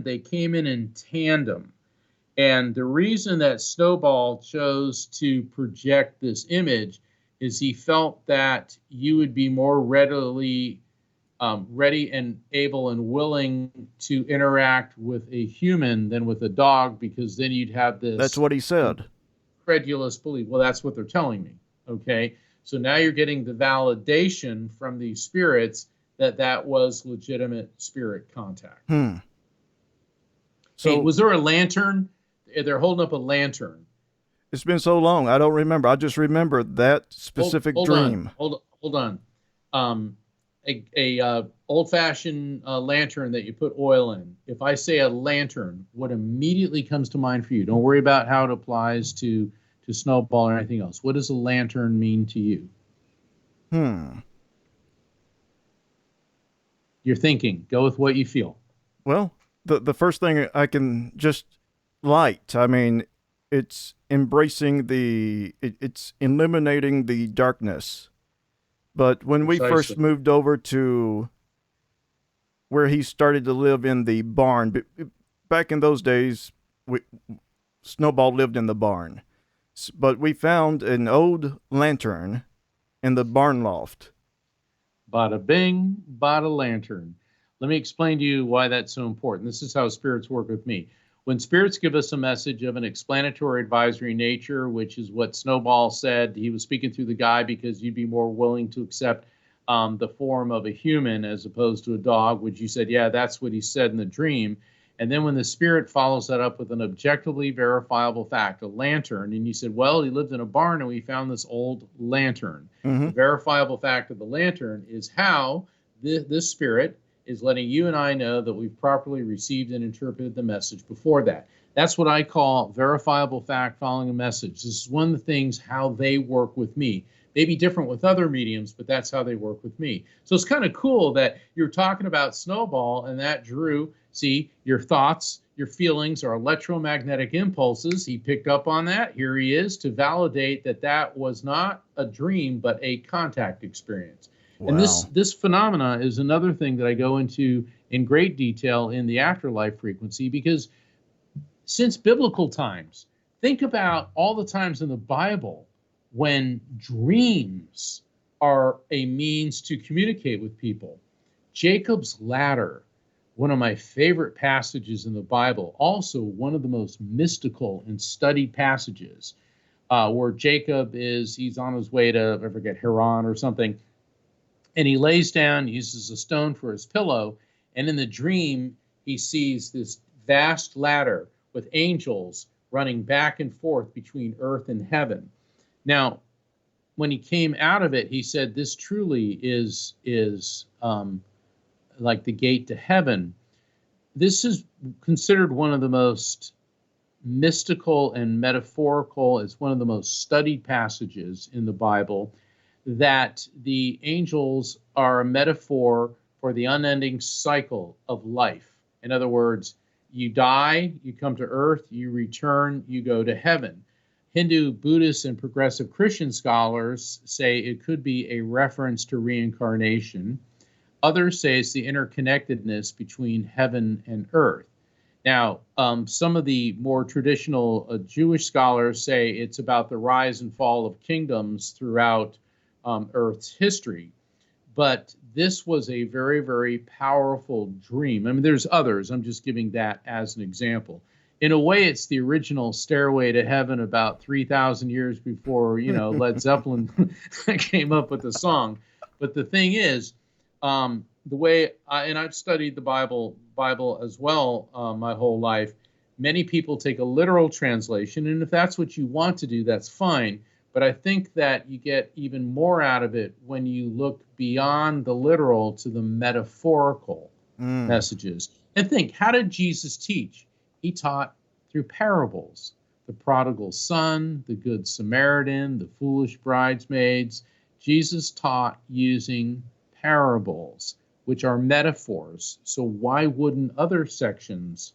they came in tandem. And the reason that Snowball chose to project this image is he felt that you would be more ready and able and willing to interact with a human than with a dog, because then you'd have this... That's what he said. Credulous belief. Well, that's what they're telling me. Okay. So now you're getting the validation from these spirits that that was legitimate spirit contact. So, Hey, was there a lantern? They're holding up a lantern. it's been so long, I don't remember. I just remember that specific dream. Hold on. A old-fashioned lantern that you put oil in. If I say a lantern, what immediately comes to mind for you? Don't worry about how it applies to Snowball or anything else. What does a lantern mean to you? You're thinking. Go with what you feel. Well, the first thing I can just light. I mean, it's embracing it's eliminating the darkness. But when we first moved over to where he started to live in the barn, back in those days, Snowball lived in the barn. But we found an old lantern in the barn loft. Bada bing, bada lantern. Let me explain to you why that's so important. This is how spirits work with me. When spirits give us a message of an explanatory advisory nature, which is what Snowball said, he was speaking through the guy because you'd be more willing to accept the form of a human as opposed to a dog, which you said, yeah, that's what he said in the dream. And then when the spirit follows that up with an objectively verifiable fact, a lantern, and you said, well, he lived in a barn and we found this old lantern. The verifiable fact of the lantern is how this spirit is letting you and I know that we've properly received and interpreted the message before that. That's what I call verifiable fact following a message. This is one of the things how they work with me. Maybe different with other mediums, but that's how they work with me. So it's kind of cool that you're talking about Snowball and that drew, see, your thoughts, your feelings are electromagnetic impulses. He picked up on that. Here he is to validate that that was not a dream, but a contact experience. Wow. And this phenomena is another thing that I go into in great detail in the Afterlife Frequency, because since biblical times, think about all the times in the Bible when dreams are a means to communicate with people. Jacob's ladder, one of my favorite passages in the Bible, also one of the most mystical and studied passages, where Jacob he's on his way to, I forget, Haran or something, and he lays down, uses a stone for his pillow, and in the dream, he sees this vast ladder with angels running back and forth between earth and heaven. Now, when he came out of it, he said, this truly is like the gate to heaven. This is considered one of the most mystical and metaphorical. It's one of the most studied passages in the Bible, that the angels are a metaphor for the unending cycle of life. In other words, you die, you come to earth, you return, you go to heaven. Hindu, Buddhist, and progressive Christian scholars say it could be a reference to reincarnation. Others say it's the interconnectedness between heaven and earth. Now, some of the more traditional Jewish scholars say it's about the rise and fall of kingdoms throughout Earth's history. But this was a very, very powerful dream. I mean, there's others. I'm just giving that as an example. In a way, it's the original Stairway to Heaven about 3,000 years before, Led Zeppelin came up with the song. But the thing is, the way, and I've studied the Bible as well my whole life, many people take a literal translation, and if that's what you want to do, that's fine. But I think that you get even more out of it when you look beyond the literal to the metaphorical messages. And think, how did Jesus teach? He taught through parables. The prodigal son, the good Samaritan, the foolish bridesmaids. Jesus taught using parables, which are metaphors. So why wouldn't other sections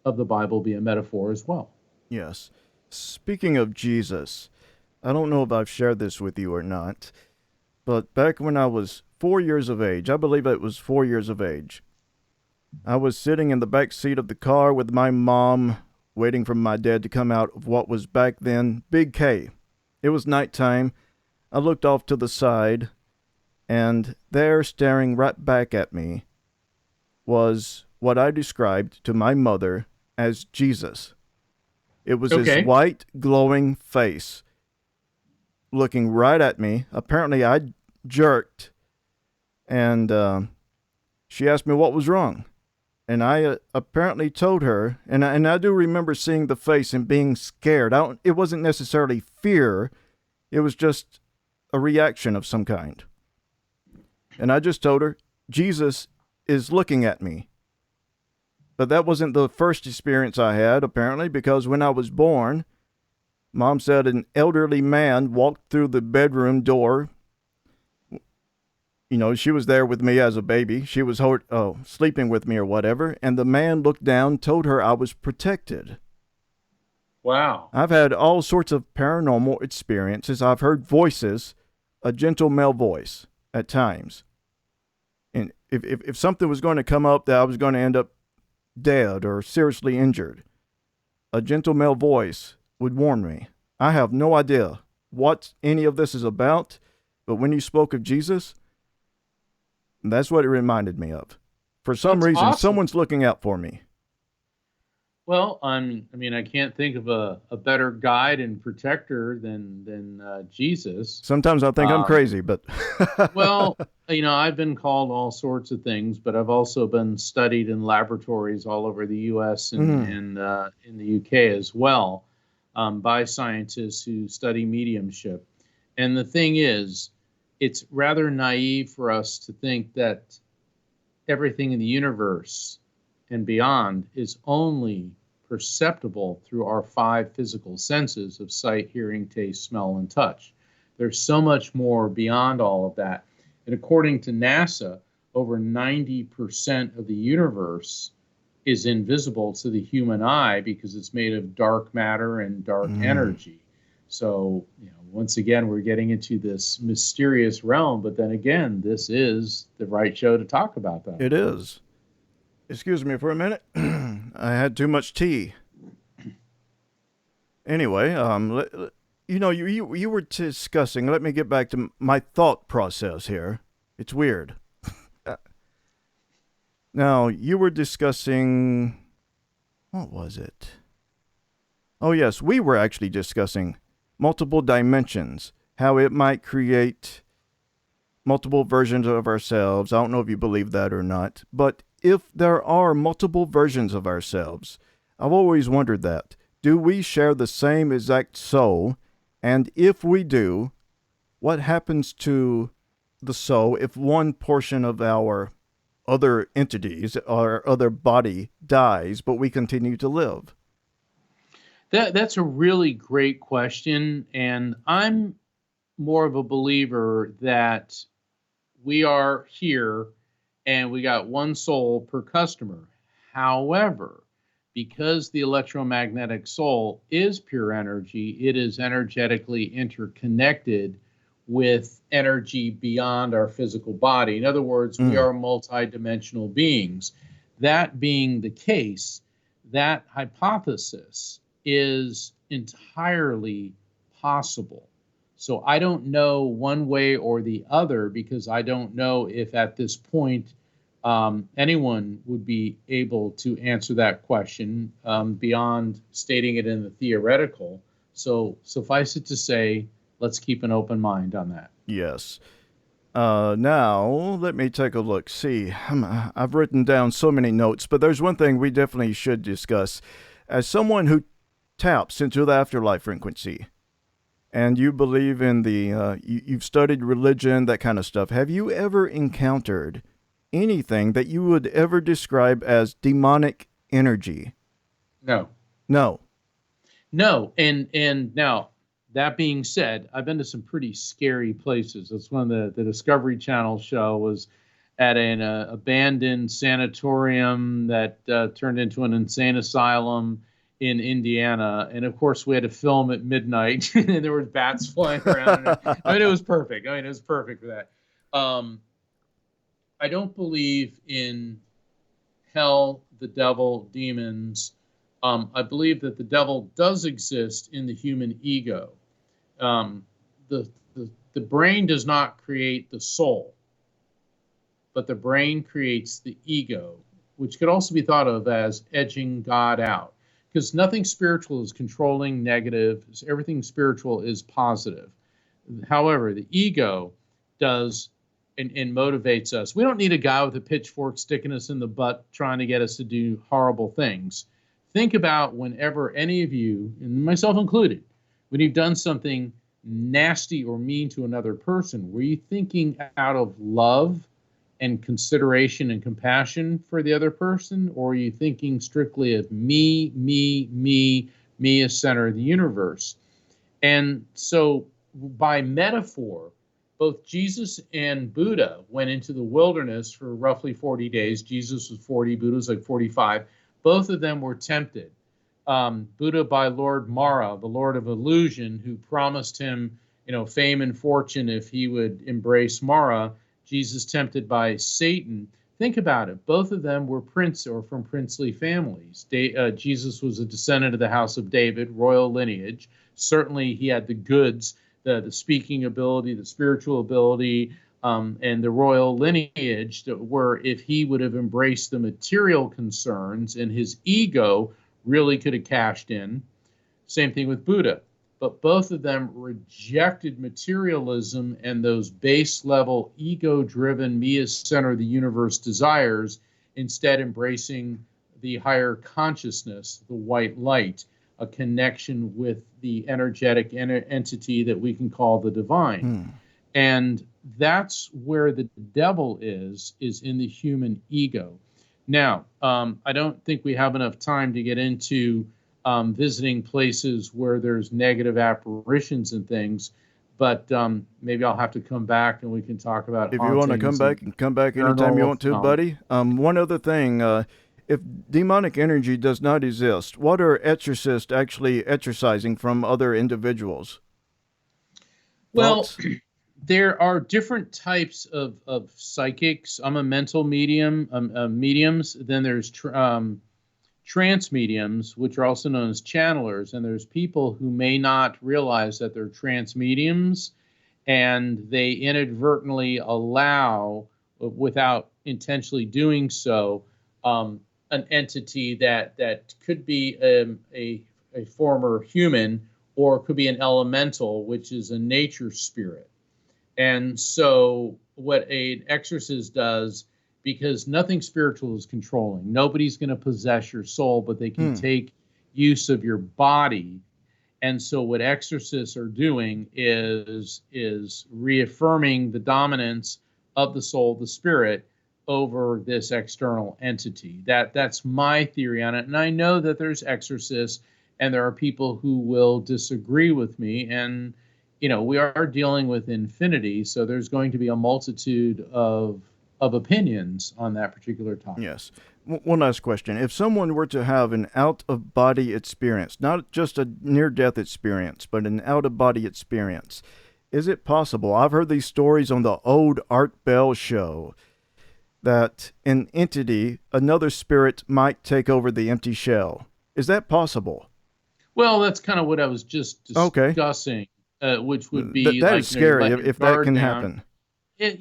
of the Bible be a metaphor as well? Yes. Speaking of Jesus, I don't know if I've shared this with you or not, but back when I was 4 years of age, I believe it was 4 years of age, I was sitting in the back seat of the car with my mom, waiting for my dad to come out of what was back then Big K. It was nighttime. I looked off to the side, and there, staring right back at me, was what I described to my mother as Jesus. It was his white, glowing face. looking right at me. Apparently, I jerked, and she asked me what was wrong. And I apparently told her, and I do remember seeing the face and being scared. It wasn't necessarily fear. It was just a reaction of some kind. And I just told her, Jesus is looking at me. But that wasn't the first experience I had, apparently, because when I was born, Mom said an elderly man walked through the bedroom door. You know, she was there with me as a baby. She was sleeping with me or whatever. And the man looked down, told her I was protected. Wow. I've had all sorts of paranormal experiences. I've heard voices, a gentle male voice at times. And if something was going to come up that I was going to end up dead or seriously injured, a gentle male voice would warn me. I have no idea what any of this is about, but when you spoke of Jesus, that's what it reminded me of. For some reason, awesome. Someone's looking out for me. Well, I mean, I can't think of a better guide and protector than Jesus. Sometimes I think I'm crazy, but well, you know, I've been called all sorts of things, but I've also been studied in laboratories all over the U.S. and in the U.K. as well by scientists who study mediumship. And the thing is, it's rather naive for us to think that everything in the universe and beyond is only perceptible through our 5 physical senses of sight, hearing, taste, smell, and touch. There's so much more beyond all of that. And according to NASA, over 90% of the universe is invisible to the human eye because it's made of dark matter and dark energy. So, you know, once again, we're getting into this mysterious realm, but then again, this is the right show to talk about that. It is. Excuse me for a minute. I had too much tea. Anyway, you know, you were discussing, let me get back to my thought process here. It's weird. Now, you were discussing, what was it? Oh, yes, we were actually discussing multiple dimensions, how it might create multiple versions of ourselves. I don't know if you believe that or not, but if there are multiple versions of ourselves, I've always wondered that. Do we share the same exact soul? And if we do, what happens to the soul if one portion of our other entities, our other body dies, but we continue to live? That's a really great question, and I'm more of a believer that we are here and we got one soul per customer. However, because the electromagnetic soul is pure energy, it is energetically interconnected with energy beyond our physical body. In other words, we are multidimensional beings. That being the case, that hypothesis is entirely possible. So I don't know one way or the other because I don't know if at this point anyone would be able to answer that question beyond stating it in the theoretical. So suffice it to say, let's keep an open mind on that. Yes. Now, let me take a look. See, I've written down so many notes, but there's one thing we definitely should discuss. As someone who taps into the afterlife frequency, and you believe in the, you've studied religion, that kind of stuff, have you ever encountered anything that you would ever describe as demonic energy? No. And now, that being said, I've been to some pretty scary places. That's when the Discovery Channel show was at an abandoned sanatorium that turned into an insane asylum in Indiana. And of course, we had to film at midnight, and there were bats flying around. I mean, it was perfect. It was perfect for that. I don't believe in hell, the devil, demons. I believe that the devil does exist in the human ego. The brain does not create the soul, but the brain creates the ego, which could also be thought of as edging God out. Because nothing spiritual is controlling, negative. Everything spiritual is positive. However, the ego does and motivates us. We don't need a guy with a pitchfork sticking us in the butt trying to get us to do horrible things. Think about whenever any of you, and myself included, when you've done something nasty or mean to another person, were you thinking out of love and consideration and compassion for the other person, or are you thinking strictly of me, me as center of the universe? And so by metaphor, both Jesus and Buddha went into the wilderness for roughly 40 days. Jesus was 40, Buddha was like 45. Both of them were tempted. Buddha by Lord Mara, the Lord of Illusion, who promised him, fame and fortune if he would embrace Mara. Jesus tempted by Satan. Think about it. Both of them were from princely families. Jesus was a descendant of the house of David, royal lineage. Certainly he had the goods, the speaking ability, the spiritual ability, and the royal lineage, where if he would have embraced the material concerns and his ego really could have cashed in. Same thing with Buddha. But both of them rejected materialism and those base level ego-driven, me as center of the universe desires, instead embracing the higher consciousness, the white light, a connection with the energetic entity that we can call the divine. And that's where the devil is in the human ego. Now, I don't think we have enough time to get into visiting places where there's negative apparitions and things, but maybe I'll have to come back and we can talk about. If you want to come back anytime you want to, buddy. One other thing, if demonic energy does not exist, what are exorcists actually exorcising from other individuals? Well, there are different types of psychics. I'm a mental medium, mediums. Then there's trance mediums, which are also known as channelers. And there's people who may not realize that they're trance mediums, and they inadvertently allow, without intentionally doing so, an entity that could be a former human, or could be an elemental, which is a nature spirit. And so what an exorcist does, because nothing spiritual is controlling, nobody's going to possess your soul, but they can take use of your body. And so what exorcists are doing is reaffirming the dominance of the soul, the spirit, over this external entity. That's my theory on it. And I know that there's exorcists and there are people who will disagree with me. And, we are dealing with infinity, so there's going to be a multitude of opinions on that particular topic. Yes. One last question. If someone were to have an out-of-body experience, not just a near-death experience, but an out-of-body experience, is it possible? I've heard these stories on the old Art Bell show that an entity, another spirit, might take over the empty shell. Is that possible? Well, that's kind of what I was just discussing, which would be that is scary if that can happen. But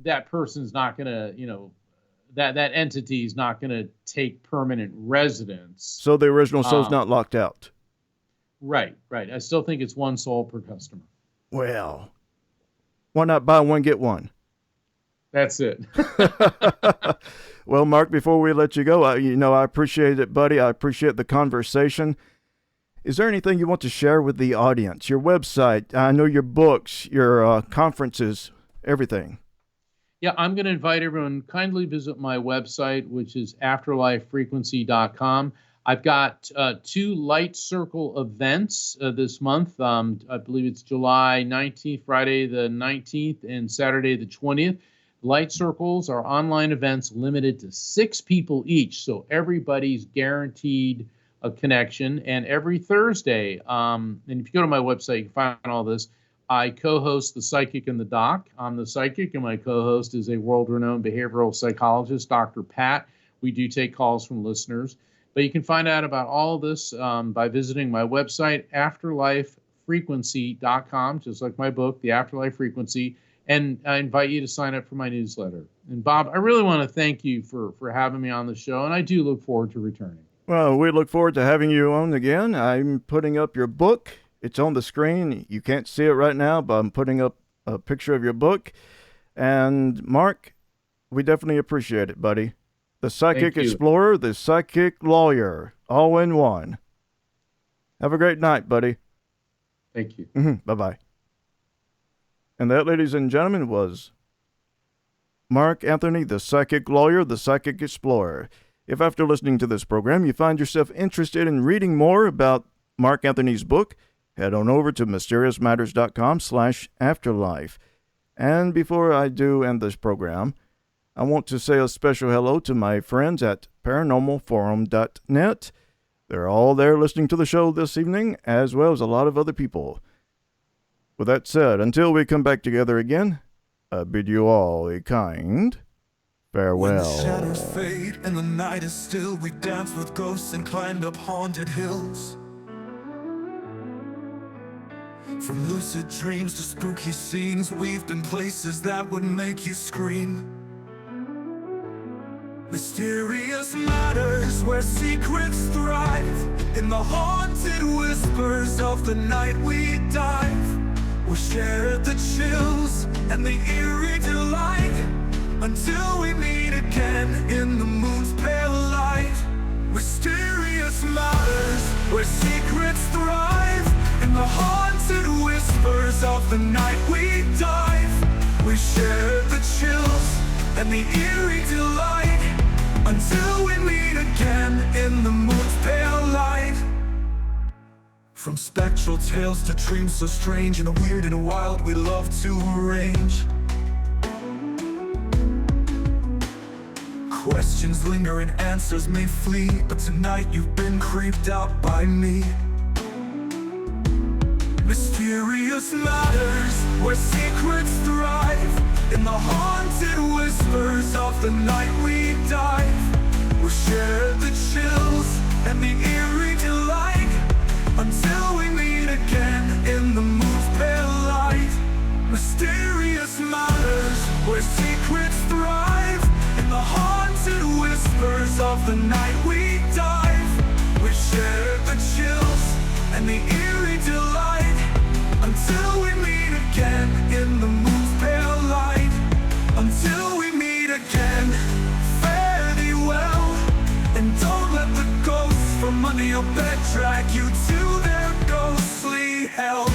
that person's not going to, that entity is not going to take permanent residence. So the original soul's not locked out. Right. I still think it's one soul per customer. Well, why not buy one, get one? That's it. Well, Mark, before we let you go, I appreciate it, buddy. I appreciate the conversation. Is there anything you want to share with the audience? Your website, I know your books, your conferences, everything. Yeah, I'm going to invite everyone, kindly visit my website, which is afterlifefrequency.com. I've got 2 Light Circle events this month. I believe it's July 19th, Friday the 19th, and Saturday the 20th. Light Circles are online events limited to 6 people each, so everybody's guaranteed a connection. And every Thursday, and if you go to my website, you can find all this, I co-host The Psychic and the Doc. I'm the psychic, and my co-host is a world-renowned behavioral psychologist, Dr. Pat. We do take calls from listeners. But you can find out about all of this by visiting my website, afterlifefrequency.com, just like my book, The Afterlife Frequency. And I invite you to sign up for my newsletter. And Bob, I really want to thank you for having me on the show, and I do look forward to returning. Well, we look forward to having you on again. I'm putting up your book, It's on the screen. You can't see it right now, but I'm putting up a picture of your book. And Mark, we definitely appreciate it, buddy. The Psychic Explorer, the Psychic Lawyer, all in one. Have a great night, buddy. Thank you. Bye-bye. And that, ladies and gentlemen, was Mark Anthony, the Psychic Lawyer, the Psychic Explorer. If after listening to this program you find yourself interested in reading more about Mark Anthony's book, head on over to mysteriousmatters.com/afterlife. And before I do end this program, I want to say a special hello to my friends at paranormalforum.net. They're all there listening to the show this evening, as well as a lot of other people. With that said, until we come back together again, I bid you all a kind farewell. When the shadows fade and the night is still, we danced with ghosts and climbed up haunted hills. From lucid dreams to spooky scenes, weaved in places that would make you scream. Mysterious matters where secrets thrive. In the haunted whispers of the night we dive. We shared the chills and the eerie delight, until we meet again in the moon's pale light. Mysterious matters where secrets thrive. In the haunted whispers of the night we dive. We share the chills and the eerie delight, until we meet again in the moon's pale light. From spectral tales to dreams so strange and weird and wild we love to arrange. Questions linger and answers may flee, but tonight you've been creeped out by me. Mysterious matters where secrets thrive. In the haunted whispers of the night we dive. We share the chills and the eerie delight, until we meet again in the moon's pale light. Mysterious matters where secrets thrive. In the haunted whispers of the night we dive. We share the chills and the eerie delight, until we meet again in the moon's pale light. Until we meet again, fare thee well, and don't let the ghosts from under your bed drag you to their ghostly hell.